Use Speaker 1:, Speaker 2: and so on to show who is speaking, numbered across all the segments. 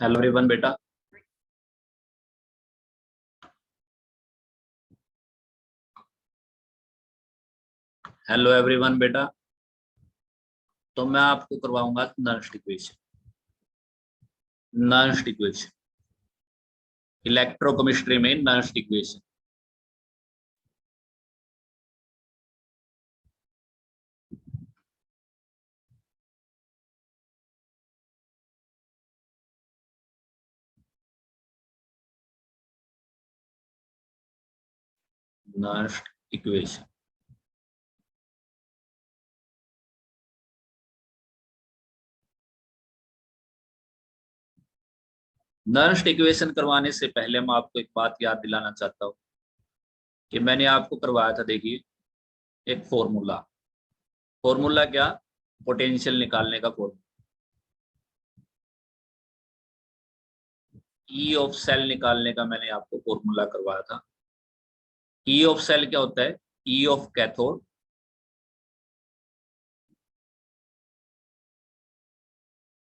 Speaker 1: Hello everyone बेटा। Hello everyone बेटा। तो मैं आपको करवाऊंगा Nernst equation. Nernst equation electrochemistry में Nernst equation. Nernst equation Nernst equation करवाने से पहले मैं आपको एक बात याद दिलाना चाहता हूँ कि मैंने आपको करवाया था। देखिए, एक फॉर्मूला। फॉर्मूला क्या? पोटेंशियल निकालने का फॉर्मूला। ई ऑफ सेल निकालने का मैंने आपको फॉर्मूला करवाया था। ई ऑफ सेल क्या होता है? E of cathode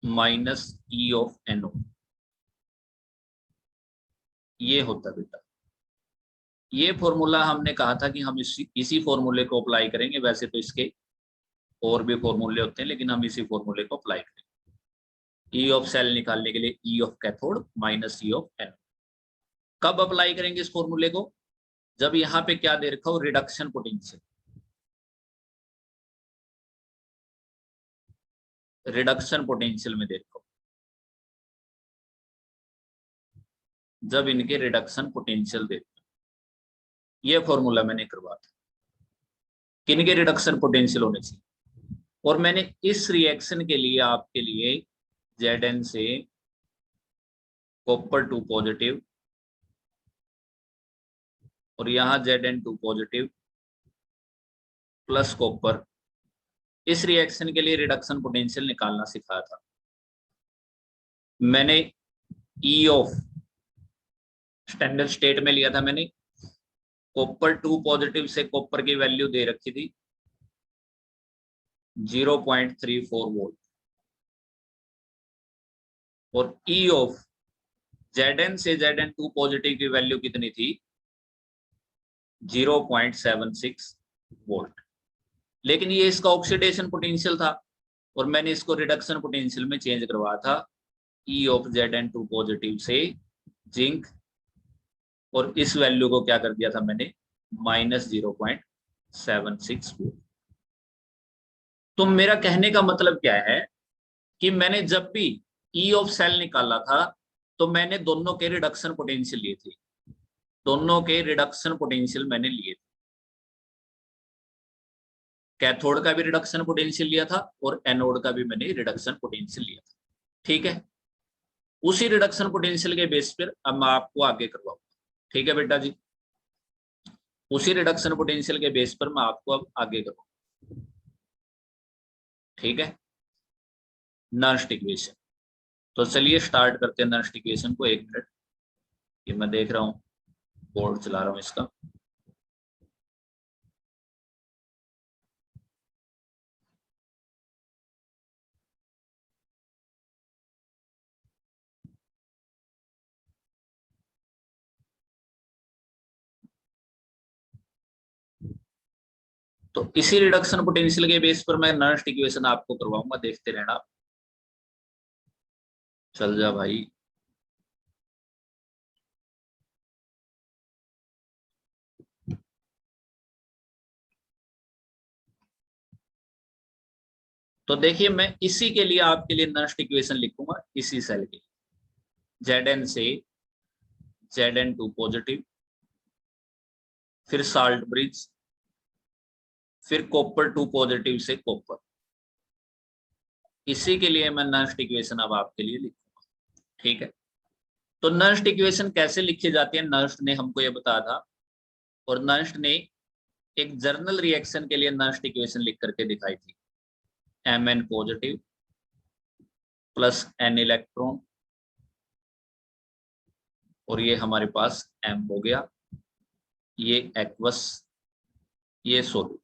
Speaker 1: minus E of anode. ये होता है बेटा। ये फॉर्मूला हमने कहा था कि हम इसी फॉर्मूले को अप्लाई करेंगे। वैसे तो इसके और भी फॉर्मूले होते हैं, लेकिन हम इसी फॉर्मूले को अप्लाई करेंगे। ई ऑफ सेल निकालने के लिए ई of cathode minus E of anode. कब अप्लाई करेंगे इस फॉर्मूले को? जब यहाँ पे क्या दे रखा हो? Reduction potential. रिडक्शन पोटेंशियल में दे रखा हो। जब इनके रिडक्शन पोटेंशियल दे, ये फॉर्मूला मैंने करवा था। किनके रिडक्शन पोटेंशियल होने चाहिए? और मैंने इस रिएक्शन के लिए आपके लिए Zn से कॉपर 2 पॉजिटिव और यहाँ Zn2 पॉजिटिव प्लस कॉपर, इस रिएक्शन के लिए रिडक्शन पोटेंशियल निकालना सिखाया था। मैंने ई ऑफ स्टैंडर्ड स्टेट में लिया था। मैंने कॉपर 2 पॉजिटिव से कॉपर की वैल्यू दे रखी थी 0.34 वोल्ट और ई ऑफ Zn से Zn2 पॉजिटिव की वैल्यू कितनी थी? 0.76 वोल्ट। लेकिन ये इसका ऑक्सीडेशन पोटेंशियल था और मैंने इसको रिडक्शन पोटेंशियल में चेंज करवाया था। ई ऑफ Zn2 पॉजिटिव से जिंक, और इस वैल्यू को क्या कर दिया था मैंने? Minus 0.76 volt. तो मेरा कहने का मतलब क्या है कि मैंने जब भी ई ऑफ सेल निकाला था तो मैंने दोनों के रिडक्शन पोटेंशियल लिए थे। दोनों के रिडक्शन पोटेंशियल मैंने लिए थे। कैथोड का भी रिडक्शन पोटेंशियल लिया था और एनोड का भी मैंने रिडक्शन पोटेंशियल लिया था। ठीक है, उसी रिडक्शन पोटेंशियल के बेस पर अब मैं आपको आगे करवाऊंगा। ठीक है बेटा जी, उसी रिडक्शन पोटेंशियल के बेस पर मैं आपको अब आगे करूंगा। ठीक है, नर्स्ट इक्वेशन। तो चलिए स्टार्ट करते हैं नर्स्ट इक्वेशन को। एक मिनट, ये मैं देख रहा हूँ, बोर्ड चला रहा हूँ इसका। तो इसी रिडक्शन पोटेंशियल के बेस पर मैं नर्स्ट इक्वेशन आपको करवाऊंगा, देखते रहना। चल जा भाई। तो देखिए, मैं इसी के लिए आपके लिए नर्स्ट इक्वेशन लिखूंगा, इसी सेल के Zn से Zn2 पॉजिटिव, फिर साल्ट ब्रिज, फिर कॉपर 2 पॉजिटिव से कॉपर। इसी के लिए मैं नर्स्ट इक्वेशन अब आपके लिए लिखूंगा। ठीक है, तो नर्स्ट इक्वेशन कैसे लिखी जाती है नर्स्ट ने हमको ये बताया था, और नर्स्ट ने एक जर्नल रिएक्शन के लिए नर्स्ट इक्वेशन लिख करके दिखाई थी। Mn positive plus N electron, और ये हमारे पास M हो गया, ये एक्वस, ये सोल्यूट।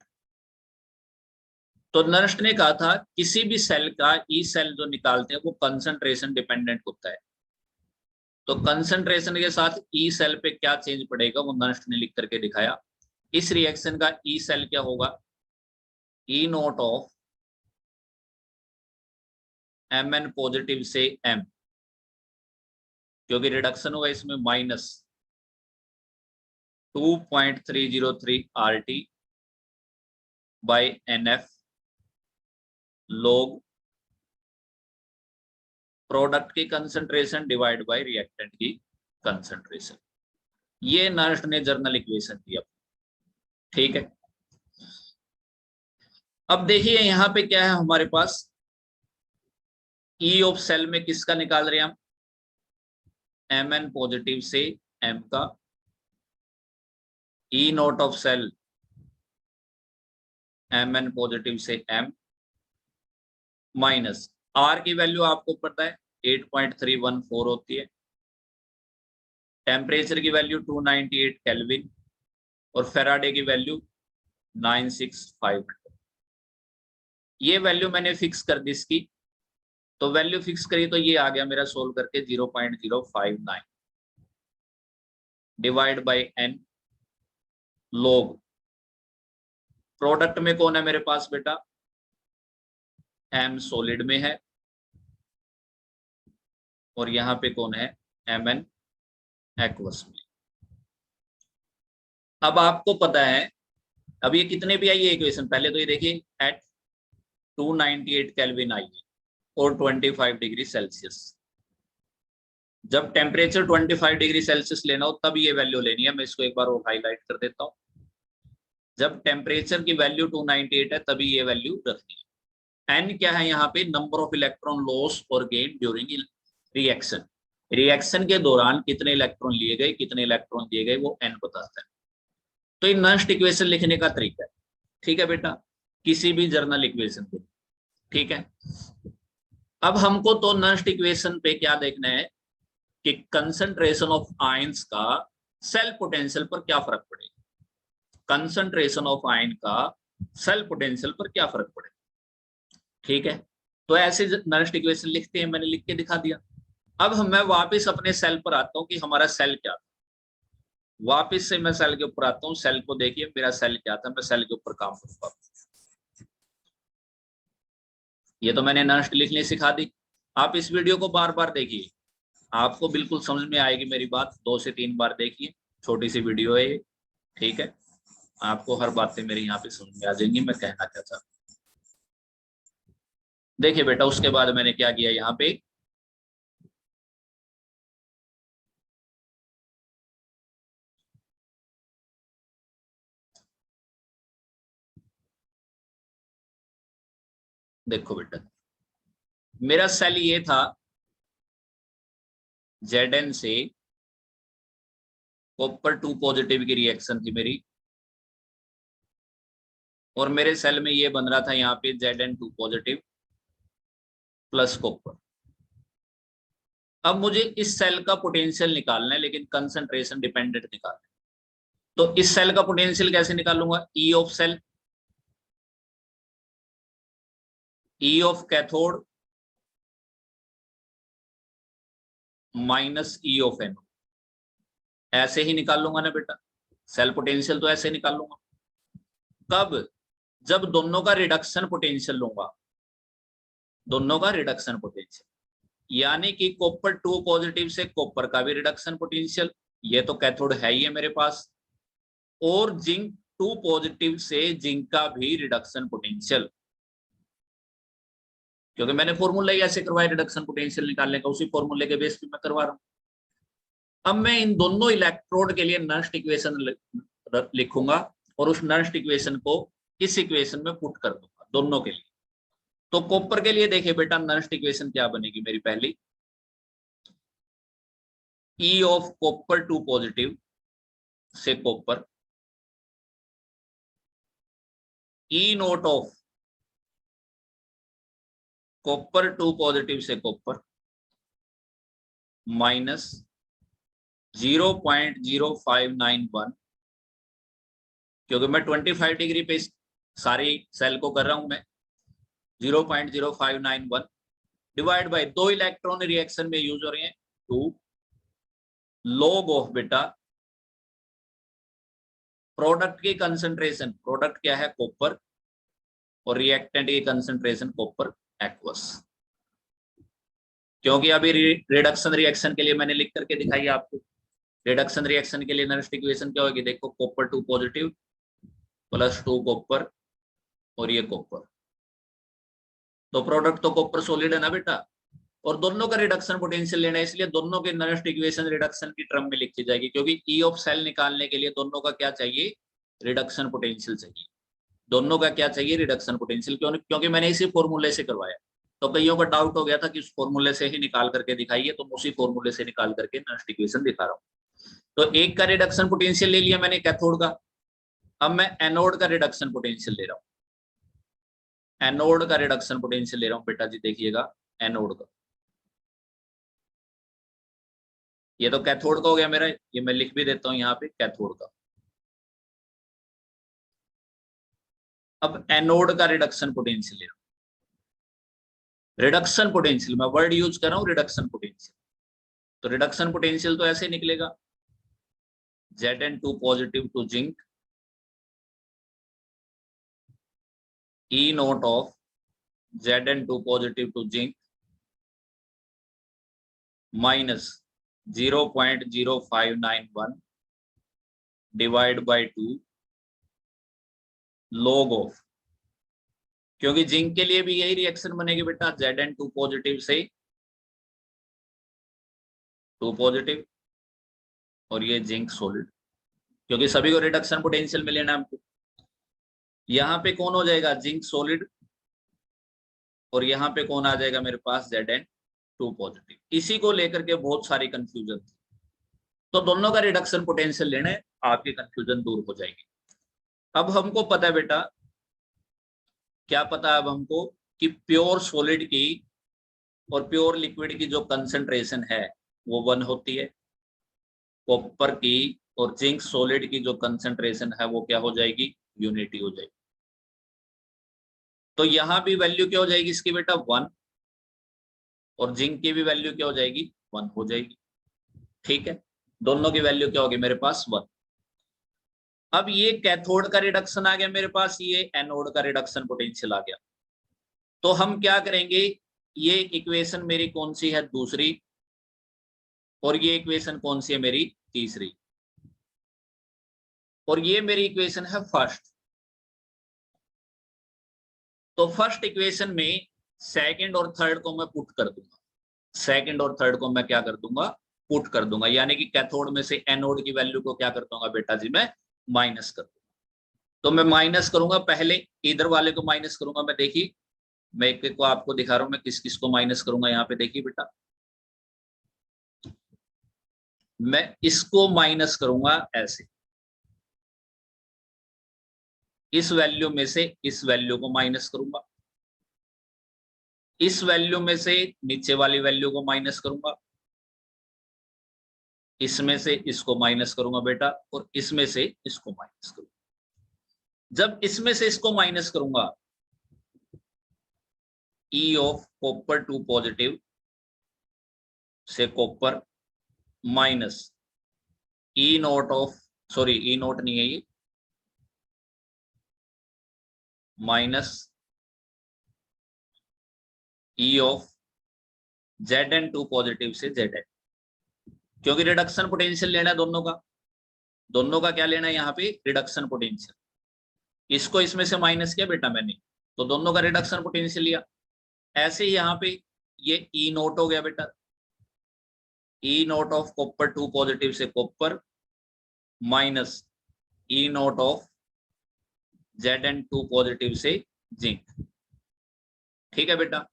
Speaker 1: तो नर्स्ट ने कहा था किसी भी सेल का ई सेल जो निकालते हैं वो कंसंट्रेशन डिपेंडेंट होता है। तो कंसंट्रेशन के साथ ई सेल पे क्या चेंज पड़ेगा वो नर्स्ट ने लिख करके दिखाया। इस रिएक्शन का ई सेल क्या होगा, E naught of Mn positive से M, क्योंकि रिडक्शन होगा इसमें minus 2.303 RT by NF log product की कंसंट्रेशन डिवाइड बाय रिएक्टेंट की कंसंट्रेशन। ये नर्स्ट ने जर्नल इक्वेशन दिया, ठीक है। अब देखिए यहां पे क्या है हमारे पास, ई ऑफ सेल में किसका निकाल रहे हैं हम, Mn पॉजिटिव से M का, E naught of cell Mn positive से M माइनस R की वैल्यू आपको पता है 8.314 होती है, टेम्परेचर की वैल्यू 298 केल्विन और फेराडे की वैल्यू 965। ये वैल्यू मैंने फिक्स कर दी इसकी, तो वैल्यू फिक्स करी तो ये आ गया मेरा सोल्व करके 0.059 divide by n log product में कौन है मेरे पास बेटा, M सॉलिड में है और यहां पे कौन है, Mn एक्वस में। अब आपको पता है, अब ये कितने भी आई है इक्वेशन, पहले तो ये देखिए एट 298 केल्विन आई है और 25 डिग्री सेल्सियस। जब टेम्परेचर 25 डिग्री सेल्सियस लेना हो तब ये वैल्यू लेनी है, मैं इसको एक बार और हाईलाइट कर देता हूं। जब टेम्परेचर की वैल्यू 298 है तभी ये वैल्यू रखनी है। एन क्या है यहाँ पे, नंबर ऑफ इलेक्ट्रॉन लॉस और गेन ड्यूरिंग रिएक्शन। रिएक्शन के दौरान कितने इलेक्ट्रॉन लिए गए, कितने इलेक्ट्रॉन दिए गए, वो एन बताता है। तो ये नर्स्ट इक्वेशन लिखने का तरीका है, ठीक है बेटा, किसी भी जर्नल इक्वेशन को, ठीक है। अब हमको तो नर्स्ट इक्वेशन पे क्या देखना है कि कंसंट्रेशन ऑफ आयंस का सेल पोटेंशियल पर क्या फर्क पड़ेगा, कंसंट्रेशन ऑफ आयन का सेल पोटेंशियल पर क्या फर्क पड़ेगा, ठीक है। तो ऐसे नर्स्ट इक्वेशन लिखते हैं, मैंने लिख के दिखा दिया। अब मैं वापस अपने सेल पर आता हूं कि हमारा सेल क्या था, वापस से मैं सेल के ऊपर आता हूं। सेल को देखिए मेरा सेल क्या था, मैं सेल के ऊपर काम करूंगा। ये तो मैंने नर्स्ट लिखने सिखा दी। आप इस वीडियो को बार बार देखिए, आपको बिल्कुल समझ में आएगी मेरी बात। 2 से 3 बार देखिए, छोटी सी वीडियो है ये, ठीक है। आपको हर बातें मेरी यहाँ पे समझ में आ जाएंगी मैं कहना क्या था। देखिए बेटा उसके बाद मैंने क्या किया यहाँ पे, देखो बेटा मेरा सेल ये था, Zn से कॉपर 2 पॉजिटिव की रिएक्शन थी मेरी, और मेरे सेल में ये बन रहा था यहाँ पे Zn2 पॉजिटिव प्लस कॉपर। अब मुझे इस सेल का पोटेंशियल निकालना है, लेकिन कंसंट्रेशन डिपेंडेंट निकालना है। तो इस सेल का पोटेंशियल कैसे निकालूंगा, E of cell, E of cathode minus E of anode, ऐसे ही निकाल लूंगा ना बेटा, सेल पोटेंशियल तो ऐसे निकाल लूंगा। कब, जब दोनों का रिडक्शन पोटेंशियल लूंगा, दोनों का रिडक्शन पोटेंशियल, यानी कि कॉपर 2 पॉजिटिव से कॉपर का भी रिडक्शन पोटेंशियल, ये तो कैथोड है ही है मेरे पास, और जिंक 2 पॉजिटिव से जिंक का भी रिडक्शन पोटेंशियल, क्योंकि मैंने फॉर्मूला ही ऐसे करवाया रिडक्शन पोटेंशियल निकालने का, उसी फॉर्मूले के बेस पे मैं करवा रहा हूं। अब मैं इन दोनों इलेक्ट्रोड के लिए नर्स्ट इक्वेशन लिखूंगा और उस नर्स्ट इक्वेशन को इस इक्वेशन में पुट कर दूंगा दोनों के लिए। तो कॉपर के लिए देखिए बेटा नर्स्ट इक्वेशन क्या बनेगी मेरी, पहली ई ऑफ कॉपर 2 पॉजिटिव से copper, E naught of copper 2 positive से कॉपर माइनस 0.0591, क्योंकि मैं 25 डिग्री पे सारी सेल को कर रहा हूं मैं, 0.0591 डिवाइड बाय 2 इलेक्ट्रॉन रिएक्शन में यूज हो रहे हैं 2 log ऑफ बेटा प्रोडक्ट की कंसंट्रेशन, प्रोडक्ट क्या है कॉपर, और रिएक्टेंट की कंसंट्रेशन कॉपर एक्वस। क्योंकि अभी रिडक्शन रिएक्शन के लिए मैंने लिख करके दिखाई आपको। रिडक्शन रिएक्शन के लिए नरेस्ट इक्वेशन क्या होगी, देखो कॉपर 2 पॉजिटिव प्लस 2 कॉपर और ये कॉपर, तो प्रोडक्ट तो कॉपर सॉलिड है ना बेटा, और दोनों का रिडक्शन पोटेंशियल लेना है, इसलिए दोनों के नरेस्ट इक्वेशन रिडक्शन की टर्म में लिखी जाएगी, क्योंकि ई ऑफ सेल निकालने के लिए दोनों का क्या चाहिए, रिडक्शन पोटेंशियल चाहिए। दोनों का क्या चाहिए, रिडक्शन पोटेंशियल, क्योंकि मैंने इसी फॉर्मूले से करवाया। तो कईयों का डाउट हो गया था कि उस फॉर्मूले से ही निकाल करके दिखाइए, तो उसी फॉर्मूले से निकाल करके नरेस्ट इक्वेशन दिखा रहा हूँ। तो एक का रिडक्शन पोटेंशियल ले लिया मैंने कैथोड का, अब मैं एनोड का रिडक्शन पोटेंशियल ले रहा हूँ। एनोड का रिडक्शन पोटेंशियल ले रहा हूँ बेटा जी, देखिएगा एनोड का, ये तो कैथोड का हो गया मेरा, ये मैं लिख भी देता हूं यहाँ पे कैथोड का। अब एनोड का रिडक्शन पोटेंशियल ले रहा हूं। रिडक्शन पोटेंशियल, मैं वर्ड यूज कर रहा हूं रिडक्शन पोटेंशियल, तो रिडक्शन पोटेंशियल तो ऐसे निकलेगा Zn2 positive to zinc E naught of Zn2 positive to zinc minus 0.0591 divide by 2 log of, क्योंकि जिंक के लिए भी यही रिएक्शन बनेगी बेटा, Zn2 पॉजिटिव से 2 पॉजिटिव और ये जिंक सॉलिड, क्योंकि सभी को रिडक्शन पोटेंशियल में लेना है हमको। यहाँ पे कौन हो जाएगा, जिंक सॉलिड, और यहाँ पे कौन आ जाएगा मेरे पास, Zn2 पॉजिटिव। इसी को लेकर के बहुत सारी कंफ्यूजन थी, तो दोनों का रिडक्शन पोटेंशियल लेने, आपकी कंफ्यूजन दूर हो जाएगी। अब हमको पता है बेटा, क्या पता है अब हमको, कि प्योर सॉलिड की और प्योर लिक्विड की जो कंसंट्रेशन है वो 1 होती है, कॉपर की और जिंक सॉलिड की जो कंसंट्रेशन है वो क्या हो जाएगी, यूनिटी हो जाएगी। तो यहां भी वैल्यू क्या हो जाएगी इसकी बेटा, 1, और जिंक की भी वैल्यू क्या हो जाएगी, 1 हो जाएगी। ठीक है, दोनों की वैल्यू क्या होगी मेरे पास, 1। अब ये कैथोड का रिडक्शन आ गया मेरे पास, ये एनोड का रिडक्शन पोटेंशियल आ गया। तो हम क्या करेंगे, ये इक्वेशन मेरी कौन सी है, दूसरी, और ये इक्वेशन कौन सी है मेरी, तीसरी, और ये मेरी इक्वेशन है फर्स्ट। तो फर्स्ट इक्वेशन में सेकंड और थर्ड को मैं पुट कर दूंगा, सेकंड और थर्ड को मैं क्या कर दूंगा, पुट कर दूंगा, यानी कि कैथोड में से एनोड की वैल्यू को क्या कर दूंगा बेटा जी, मैं माइनस कर दूंगा। तो मैं माइनस करूंगा, पहले इधर वाले को माइनस करूंगा, मैं देखिए, मैं एक एक को आपको दिखा रहा हूं मैं किस किस को माइनस करूंगा। यहाँ पे देखिए बेटा, मैं इसको माइनस करूंगा ऐसे, इस वैल्यू में से इस वैल्यू को माइनस करूंगा, इस वैल्यू में से नीचे वाली वैल्यू को माइनस करूंगा, इसमें से इसको माइनस करूंगा बेटा, और इसमें से इसको माइनस करूंगा। जब इसमें से इसको माइनस करूंगा, ई ऑफ कॉपर 2 पॉजिटिव से copper minus E naught of, sorry E note नहीं है ये, minus E of Zn2 positive से Zn, क्योंकि रिडक्शन पोटेंशियल लेना है दोनों का, दोनों का क्या लेना है यहाँ पे, रिडक्शन पोटेंशियल। इसको इसमें से माइनस किया बेटा मैंने, तो दोनों का रिडक्शन पोटेंशियल लिया। ऐसे ही यहाँ पे ये ई नोट हो गया बेटा, ई नोट ऑफ कॉपर 2 पॉजिटिव से copper minus E naught of Zn2 positive से जिंक। ठीक है बेटा,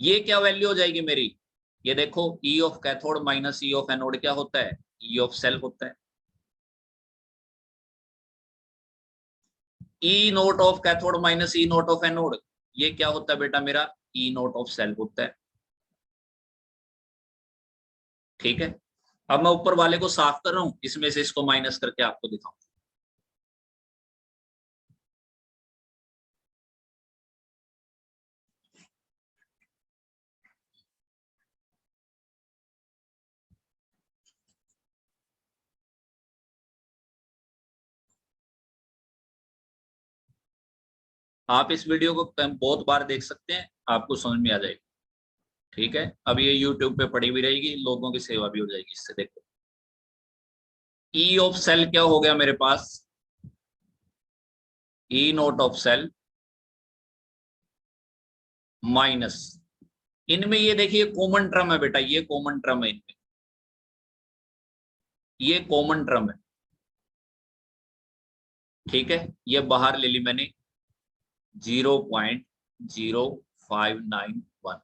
Speaker 1: ये क्या वैल्यू हो जाएगी मेरी, ये देखो E of cathode minus E of anode क्या होता है, ई ऑफ सेल होता है। E naught of cathode minus E naught of anode, ये क्या होता है बेटा मेरा, ई नोट ऑफ सेल होता है। ठीक है, अब मैं ऊपर वाले को साफ कर रहा हूं, इसमें से इसको माइनस करके आपको दिखाऊं। आप इस वीडियो को बहुत बार देख सकते हैं, आपको समझ में आ जाएगी। ठीक है, अब ये यूट्यूब पे पड़ी भी रहेगी, लोगों की सेवा भी हो जाएगी इससे। देखो ई ऑफ सेल क्या हो गया मेरे पास, ई नोट ऑफ सेल माइनस, इनमें ये देखिए कॉमन टर्म है बेटा, ये कॉमन टर्म है इनमें, ये कॉमन टर्म है। ठीक है, ये बाहर ले ली मैंने 0.0591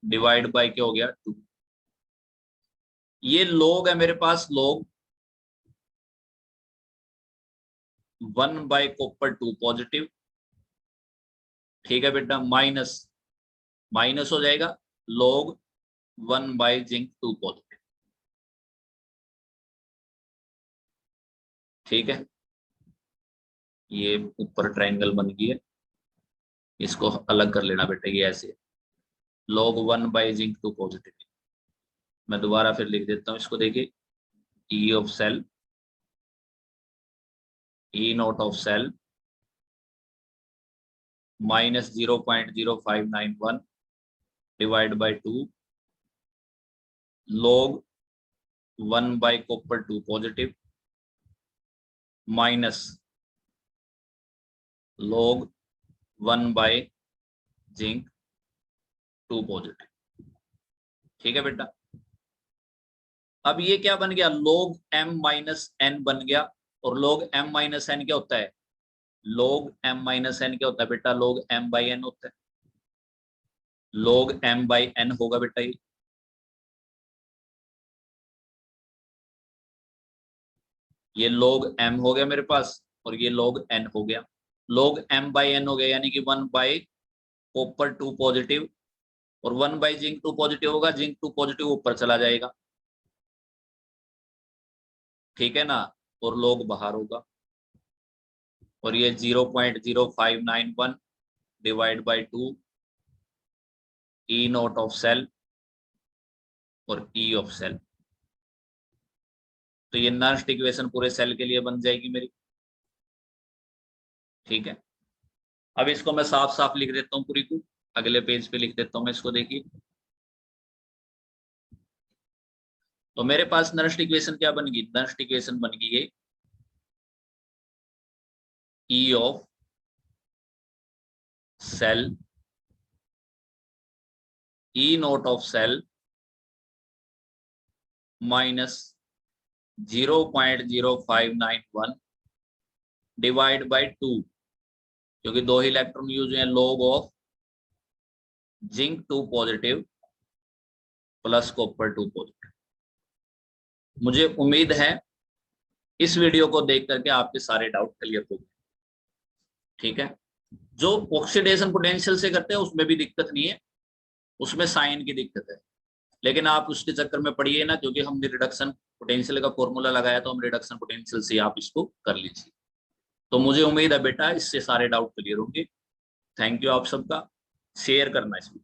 Speaker 1: डिवाइड बाय क्या हो गया 2। ये लॉग है मेरे पास, लॉग 1 बाय कॉपर 2 पॉजिटिव। ठीक है बेटा, माइनस माइनस हो जाएगा लॉग 1 बाय जिंक 2 पॉजिटिव। ठीक है, ये ऊपर ट्रायंगल बन गई है, इसको अलग कर लेना बेटा, ये ऐसे लॉग 1 बाय जिंक 2 पॉजिटिव। मैं दोबारा फिर लिख देता हूं इसको, देखिए E of cell, E naught of cell minus 0.0591 divide by 2 log 1 by copper 2 positive minus log 1 by zinc 2 positive. ठीक है बेटा, अब ये क्या बन गया, log m माइनस एन बन गया। और log m माइनस एन क्या होता है, log m माइनस एन क्या होता है बेटा, log m बाई एन होता है, log m बाई एन होगा बेटा। ये log m हो गया मेरे पास, और ये log n हो गया, log m बाई एन हो गया, यानी कि 1 बाई कॉपर 2 पॉजिटिव, और 1 बाई जिंक 2 पॉजिटिव होगा, जिंक 2 पॉजिटिव ऊपर चला जाएगा। ठीक है ना, और log बाहर होगा, और ये 0.0591 divide by 2 E naught of cell और ई ऑफ सेल। तो ये नर्स्ट इक्वेशन पूरे सेल के लिए बन जाएगी मेरी। ठीक है, अब इसको मैं साफ साफ लिख देता हूँ पूरी को, अगले पेज पे लिख देता हूँ मैं इसको, देखिए। तो मेरे पास नर्स्ट इक्वेशन क्या बन गई, नर्स्ट इक्वेशन बन गई है E of cell, E naught of cell minus 0.0591 divide by 2, क्योंकि 2 ही इलेक्ट्रॉन यूज हुए, log of zinc 2 positive plus copper 2 positive. मुझे उम्मीद है इस वीडियो को देख करके आपके सारे डाउट क्लियर हो गए। ठीक है, जो ऑक्सीडेशन पोटेंशियल से करते हैं उसमें भी दिक्कत नहीं है, उसमें साइन की दिक्कत है, लेकिन आप उसके चक्कर में पड़िए ना, क्योंकि हमने रिडक्शन पोटेंशियल का फॉर्मूला लगाया, तो हम रिडक्शन पोटेंशियल से आप इसको कर लीजिए। तो मुझे उम्मीद है बेटा इससे सारे डाउट क्लियर होंगे। थैंक यू आप सबका, शेयर करना इसमें।